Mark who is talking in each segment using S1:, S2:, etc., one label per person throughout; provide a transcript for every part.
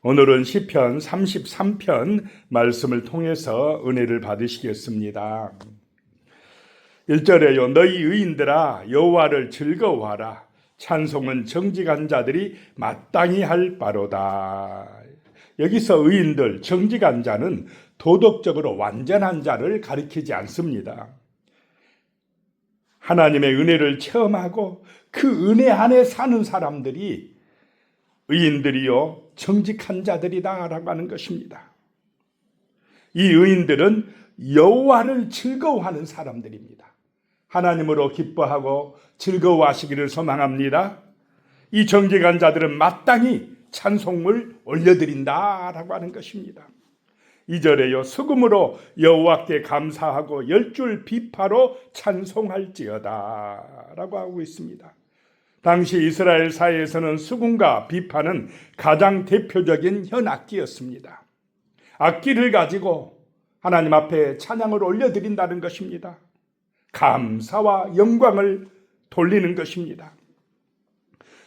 S1: 오늘은 시편 33편 말씀을 통해서 은혜를 받으시겠습니다. 1절에요. 너희 의인들아 여호와를 즐거워하라. 찬송은 정직한 자들이 마땅히 할 바로다. 여기서 의인들, 정직한 자는 도덕적으로 완전한 자를 가리키지 않습니다. 하나님의 은혜를 체험하고 그 은혜 안에 사는 사람들이 의인들이요 정직한 자들이다 라고 하는 것입니다. 이 의인들은 여호와를 즐거워하는 사람들입니다. 하나님으로 기뻐하고 즐거워하시기를 소망합니다. 이 정직한 자들은 마땅히 찬송을 올려드린다 라고 하는 것입니다. 2절에요. 수금으로 여호와께 감사하고 10줄 비파로 찬송할지어다 라고 하고 있습니다. 당시 이스라엘 사회에서는 수금과 비파는 가장 대표적인 현악기였습니다. 악기를 가지고 하나님 앞에 찬양을 올려드린다는 것입니다. 감사와 영광을 돌리는 것입니다.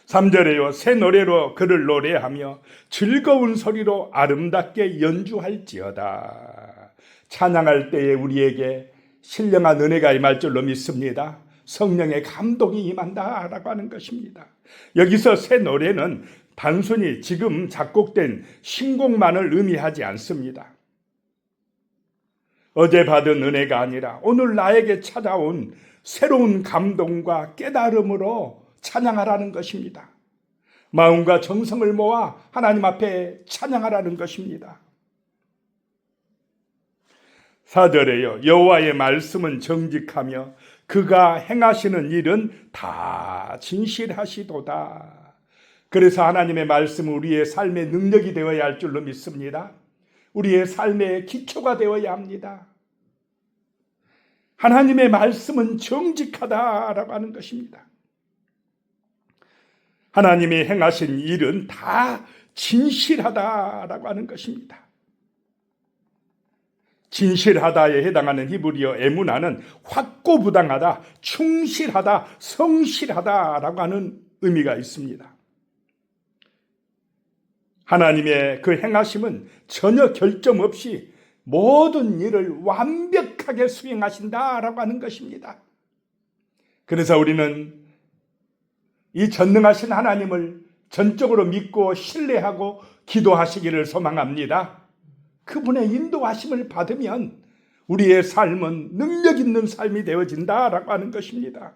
S1: 3절에요. 새 노래로 그를 노래하며 즐거운 소리로 아름답게 연주할지어다. 찬양할 때에 우리에게 신령한 은혜가 임할 줄로 믿습니다. 성령의 감동이 임한다라고 하는 것입니다. 여기서 새 노래는 단순히 지금 작곡된 신곡만을 의미하지 않습니다. 어제 받은 은혜가 아니라 오늘 나에게 찾아온 새로운 감동과 깨달음으로 찬양하라는 것입니다. 마음과 정성을 모아 하나님 앞에 찬양하라는 것입니다. 4절에요. 여호와의 말씀은 정직하며 그가 행하시는 일은 다 진실하시도다. 그래서 하나님의 말씀은 우리의 삶의 능력이 되어야 할 줄로 믿습니다. 우리의 삶의 기초가 되어야 합니다. 하나님의 말씀은 정직하다라고 하는 것입니다. 하나님이 행하신 일은 다 진실하다라고 하는 것입니다. 진실하다에 해당하는 히브리어 에무나는 확고부당하다, 충실하다, 성실하다라고 하는 의미가 있습니다. 하나님의 그 행하심은 전혀 결점 없이 모든 일을 완벽하게 수행하신다라고 하는 것입니다. 그래서 우리는 이 전능하신 하나님을 전적으로 믿고 신뢰하고 기도하시기를 소망합니다. 그분의 인도하심을 받으면 우리의 삶은 능력 있는 삶이 되어진다라고 하는 것입니다.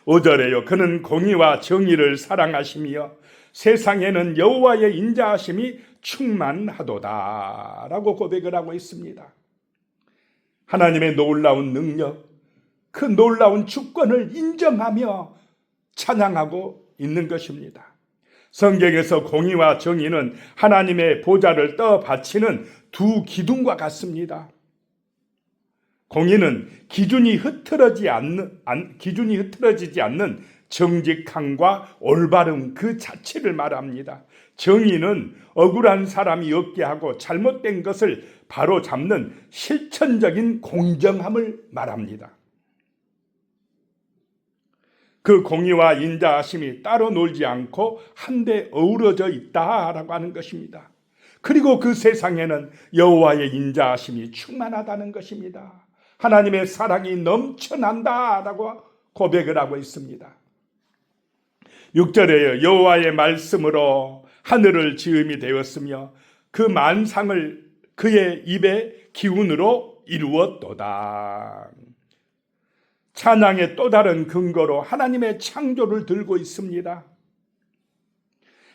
S1: 5절에요. 그는 공의와 정의를 사랑하시며 세상에는 여호와의 인자하심이 충만하도다 라고 고백을 하고 있습니다. 하나님의 놀라운 능력, 그 놀라운 주권을 인정하며 찬양하고 있는 것입니다. 성경에서 공의와 정의는 하나님의 보좌를 떠받치는 두 기둥과 같습니다. 공의는 기준이 흐트러지지 않는 정직함과 올바름 그 자체를 말합니다. 정의는 억울한 사람이 없게 하고 잘못된 것을 바로 잡는 실천적인 공정함을 말합니다. 그 공의와 인자하심이 따로 놀지 않고 한데 어우러져 있다라고 하는 것입니다. 그리고 그 세상에는 여호와의 인자하심이 충만하다는 것입니다. 하나님의 사랑이 넘쳐난다라고 고백을 하고 있습니다. 6절에 여호와의 말씀으로 하늘을 지음이 되었으며 그 만상을 그의 입의 기운으로 이루었도다. 찬양의 또 다른 근거로 하나님의 창조를 들고 있습니다.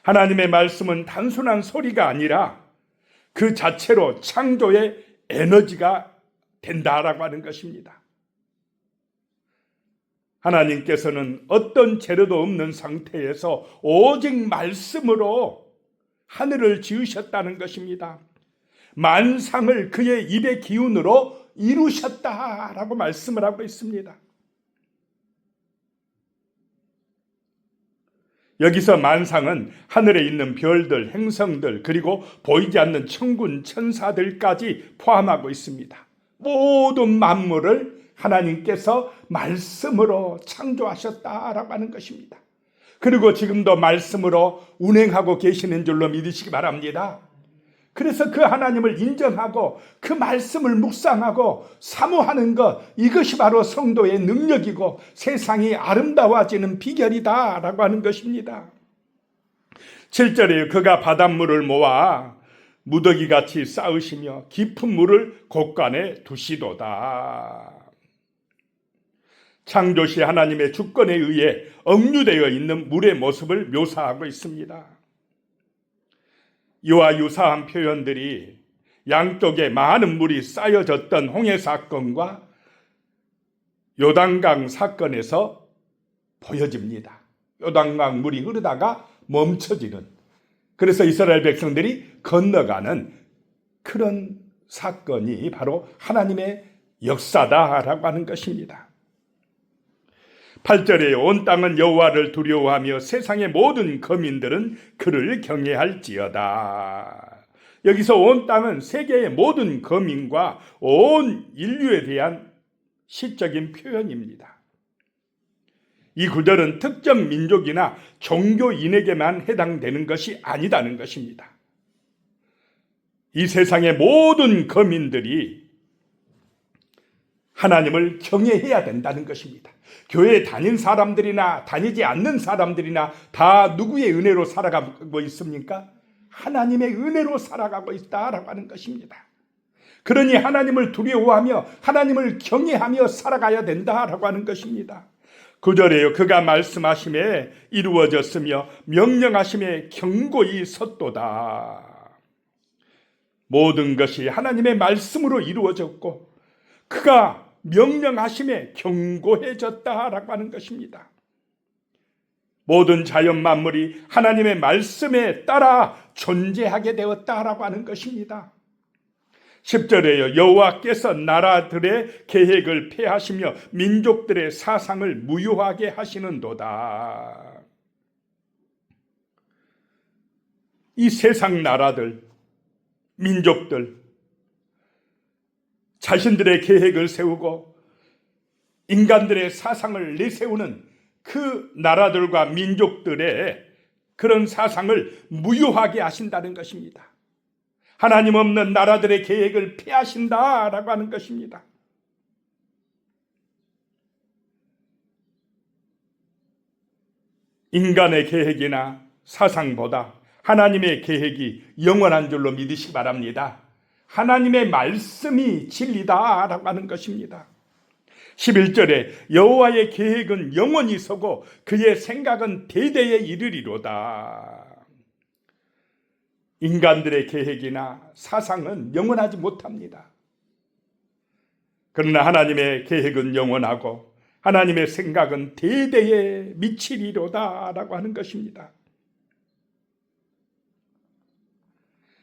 S1: 하나님의 말씀은 단순한 소리가 아니라 그 자체로 창조의 에너지가 된다라고 하는 것입니다. 하나님께서는 어떤 재료도 없는 상태에서 오직 말씀으로 하늘을 지으셨다는 것입니다. 만상을 그의 입의 기운으로 이루셨다라고 말씀을 하고 있습니다. 여기서 만상은 하늘에 있는 별들, 행성들, 그리고 보이지 않는 천군, 천사들까지 포함하고 있습니다. 모든 만물을 하나님께서 말씀으로 창조하셨다라고 하는 것입니다. 그리고 지금도 말씀으로 운행하고 계시는 줄로 믿으시기 바랍니다. 그래서 그 하나님을 인정하고 그 말씀을 묵상하고 사모하는 것, 이것이 바로 성도의 능력이고 세상이 아름다워지는 비결이다 라고 하는 것입니다. 7절에 그가 바닷물을 모아 무더기같이 쌓으시며 깊은 물을 곳간에 두시도다. 창조시 하나님의 주권에 의해 억류되어 있는 물의 모습을 묘사하고 있습니다. 이와 유사한 표현들이 양쪽에 많은 물이 쌓여졌던 홍해 사건과 요단강 사건에서 보여집니다. 요단강 물이 흐르다가 멈춰지는, 그래서 이스라엘 백성들이 건너가는 그런 사건이 바로 하나님의 역사다라고 하는 것입니다. 8절에 온 땅은 여호와를 두려워하며 세상의 모든 거민들은 그를 경외할지어다. 여기서 온 땅은 세계의 모든 거민과 온 인류에 대한 시적인 표현입니다. 이 구절은 특정 민족이나 종교인에게만 해당되는 것이 아니다는 것입니다. 이 세상의 모든 거민들이 하나님을 경외해야 된다는 것입니다. 교회에 다닌 사람들이나 다니지 않는 사람들이나 다 누구의 은혜로 살아가고 있습니까? 하나님의 은혜로 살아가고 있다라고 하는 것입니다. 그러니 하나님을 두려워하며 하나님을 경외하며 살아가야 된다라고 하는 것입니다. 9절에요. 그가 말씀하심에 이루어졌으며 명령하심에 경고히 섰도다. 모든 것이 하나님의 말씀으로 이루어졌고 그가 명령하심에 경고해졌다라고 하는 것입니다. 모든 자연 만물이 하나님의 말씀에 따라 존재하게 되었다라고 하는 것입니다. 10절에요. 여호와께서 나라들의 계획을 폐하시며 민족들의 사상을 무효하게 하시는도다. 이 세상 나라들, 민족들, 자신들의 계획을 세우고 인간들의 사상을 내세우는 그 나라들과 민족들의 그런 사상을 무효하게 하신다는 것입니다. 하나님 없는 나라들의 계획을 폐하신다라고 하는 것입니다. 인간의 계획이나 사상보다 하나님의 계획이 영원한 줄로 믿으시기 바랍니다. 하나님의 말씀이 진리다라고 하는 것입니다. 11절에 여호와의 계획은 영원히 서고 그의 생각은 대대에 이르리로다. 인간들의 계획이나 사상은 영원하지 못합니다. 그러나 하나님의 계획은 영원하고 하나님의 생각은 대대에 미치리로다라고 하는 것입니다.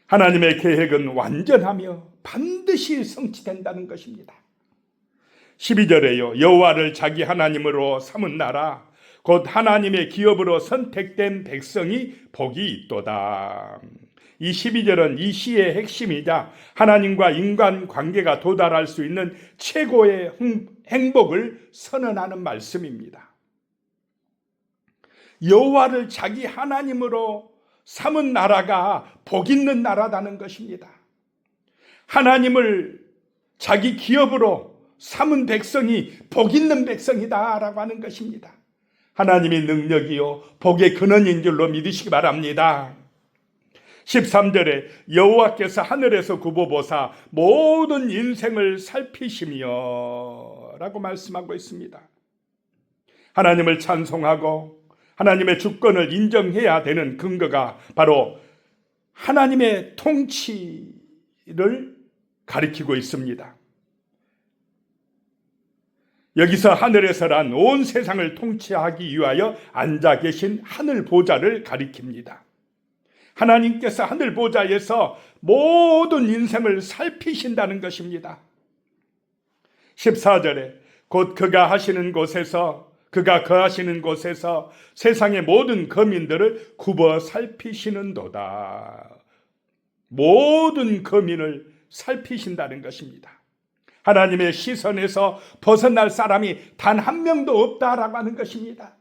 S1: 하나님의 계획은 완전하며 반드시 성취된다는 것입니다. 12절에요. 여호와를 자기 하나님으로 삼은 나라 곧 하나님의 기업으로 선택된 백성이 복이 있도다. 이 12절은 이 시의 핵심이자 하나님과 인간 관계가 도달할 수 있는 최고의 행복을 선언하는 말씀입니다. 여호와를 자기 하나님으로 삼은 나라가 복 있는 나라다는 것입니다. 하나님을 자기 기업으로 삼은 백성이 복 있는 백성이다라고 하는 것입니다. 하나님의 능력이요 복의 근원인 줄로 믿으시기 바랍니다. 13절에 여호와께서 하늘에서 굽어보사 모든 인생을 살피시며 라고 말씀하고 있습니다. 하나님을 찬송하고 하나님의 주권을 인정해야 되는 근거가 바로 하나님의 통치를 가리키고 있습니다. 여기서 하늘에서란 온 세상을 통치하기 위하여 앉아 계신 하늘 보좌를 가리킵니다. 하나님께서 하늘 보좌에서 모든 인생을 살피신다는 것입니다. 14절에 곧 그가 거하시는 곳에서 세상의 모든 거민들을 굽어 살피시는도다. 모든 거민을 살피신다는 것입니다. 하나님의 시선에서 벗어날 사람이 단 한 명도 없다라고 하는 것입니다.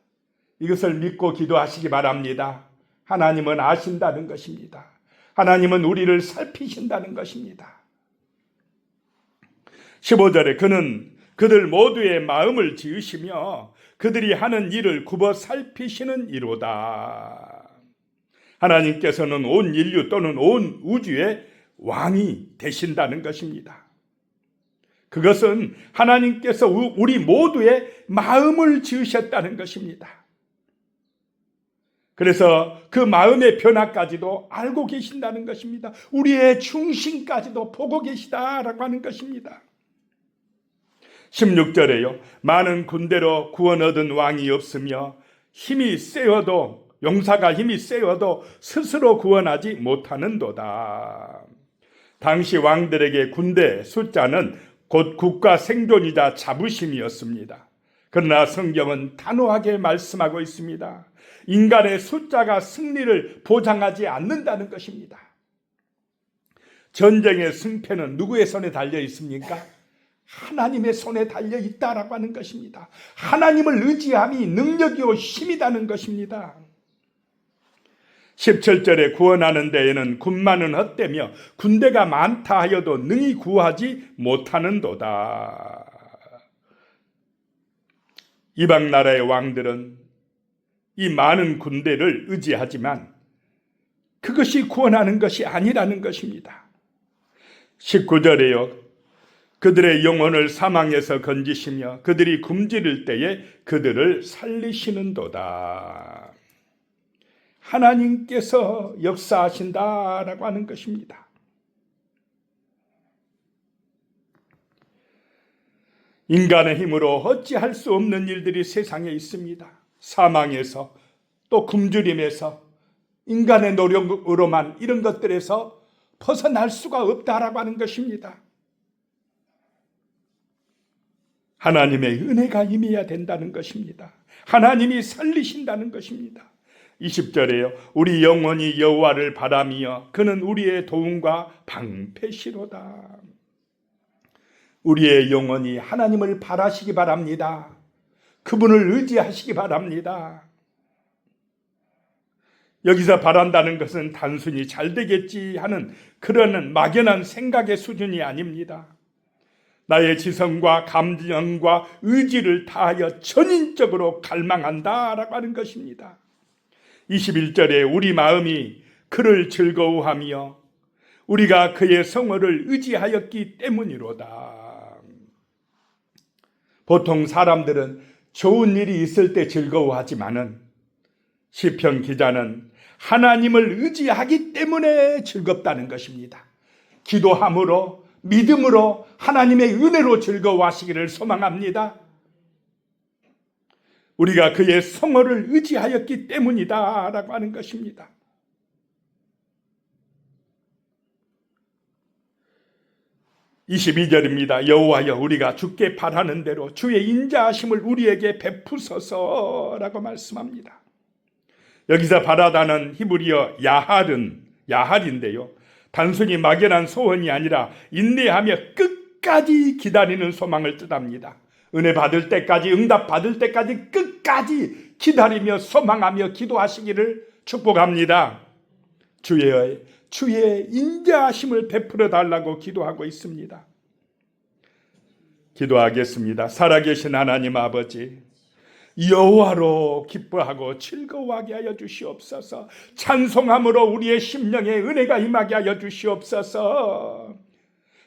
S1: 이것을 믿고 기도하시기 바랍니다. 하나님은 아신다는 것입니다. 하나님은 우리를 살피신다는 것입니다. 15절에 그는 그들 모두의 마음을 지으시며 그들이 하는 일을 굽어 살피시는 이로다. 하나님께서는 온 인류 또는 온 우주의 왕이 되신다는 것입니다. 그것은 하나님께서 우리 모두의 마음을 지으셨다는 것입니다. 그래서 그 마음의 변화까지도 알고 계신다는 것입니다. 우리의 중심까지도 보고 계시다라고 하는 것입니다. 16절에요. 많은 군대로 구원 얻은 왕이 없으며 힘이 세어도 용사가 힘이 세어도 스스로 구원하지 못하는도다. 당시 왕들에게 군대 숫자는 곧 국가 생존이자 자부심이었습니다. 그러나 성경은 단호하게 말씀하고 있습니다. 인간의 숫자가 승리를 보장하지 않는다는 것입니다. 전쟁의 승패는 누구의 손에 달려 있습니까? 하나님의 손에 달려 있다라고 하는 것입니다. 하나님을 의지함이 능력이요 힘이라는 것입니다. 17절에 구원하는 데에는 군마는 헛되며 군대가 많다 하여도 능히 구하지 못하는도다. 이방 나라의 왕들은 이 많은 군대를 의지하지만 그것이 구원하는 것이 아니라는 것입니다. 19절에요. 그들의 영혼을 사망에서 건지시며 그들이 굶주릴 때에 그들을 살리시는도다. 하나님께서 역사하신다라고 하는 것입니다. 인간의 힘으로 어찌할 수 없는 일들이 세상에 있습니다. 사망에서 또 굶주림에서 인간의 노력으로만 이런 것들에서 벗어날 수가 없다라고 하는 것입니다. 하나님의 은혜가 임해야 된다는 것입니다. 하나님이 살리신다는 것입니다. 20절에요. 우리 영혼이 여호와를 바라며 그는 우리의 도움과 방패시로다. 우리의 영혼이 하나님을 바라시기 바랍니다. 그분을 의지하시기 바랍니다. 여기서 바란다는 것은 단순히 잘 되겠지 하는 그런 막연한 생각의 수준이 아닙니다. 나의 지성과 감정과 의지를 다하여 전인적으로 갈망한다라고 하는 것입니다. 21절에 우리 마음이 그를 즐거워하며 우리가 그의 성호를 의지하였기 때문이로다. 보통 사람들은 좋은 일이 있을 때 즐거워하지만은 시편 기자는 하나님을 의지하기 때문에 즐겁다는 것입니다. 기도함으로 믿음으로 하나님의 은혜로 즐거워하시기를 소망합니다. 우리가 그의 성호를 의지하였기 때문이다 라고 하는 것입니다. (22절입니다) 여호와여 우리가 주께 바라는 대로 주의 인자하심을 우리에게 베푸소서 라고 말씀합니다. 여기서 바라다는 히브리어 야할인데요, 단순히 막연한 소원이 아니라 인내하며 끝까지 기다리는 소망을 뜻합니다. 은혜 받을 때까지, 응답 받을 때까지 끝까지 기다리며 소망하며 기도하시기를 축복합니다. 주의 인자하심을 베풀어 달라고 기도하고 있습니다. 기도하겠습니다. 살아계신 하나님 아버지, 여호와로 기뻐하고 즐거워하게 하여 주시옵소서. 찬송함으로 우리의 심령에 은혜가 임하게 하여 주시옵소서.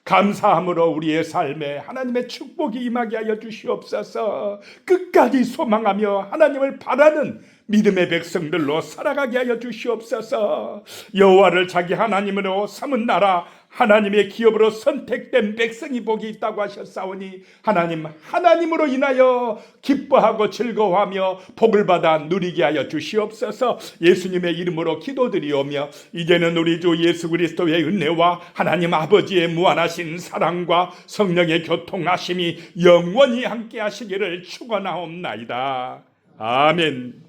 S1: 감사함으로 우리의 삶에 하나님의 축복이 임하게 하여 주시옵소서. 끝까지 소망하며 하나님을 바라는 믿음의 백성들로 살아가게 하여 주시옵소서. 여호와를 자기 하나님으로 삼은 나라, 하나님의 기업으로 선택된 백성이 복이 있다고 하셨사오니 하나님으로 인하여 기뻐하고 즐거워하며 복을 받아 누리게 하여 주시옵소서. 예수님의 이름으로 기도드리오며 이제는 우리 주 예수 그리스도의 은혜와 하나님 아버지의 무한하신 사랑과 성령의 교통하심이 영원히 함께 하시기를 축원하옵나이다. 아멘.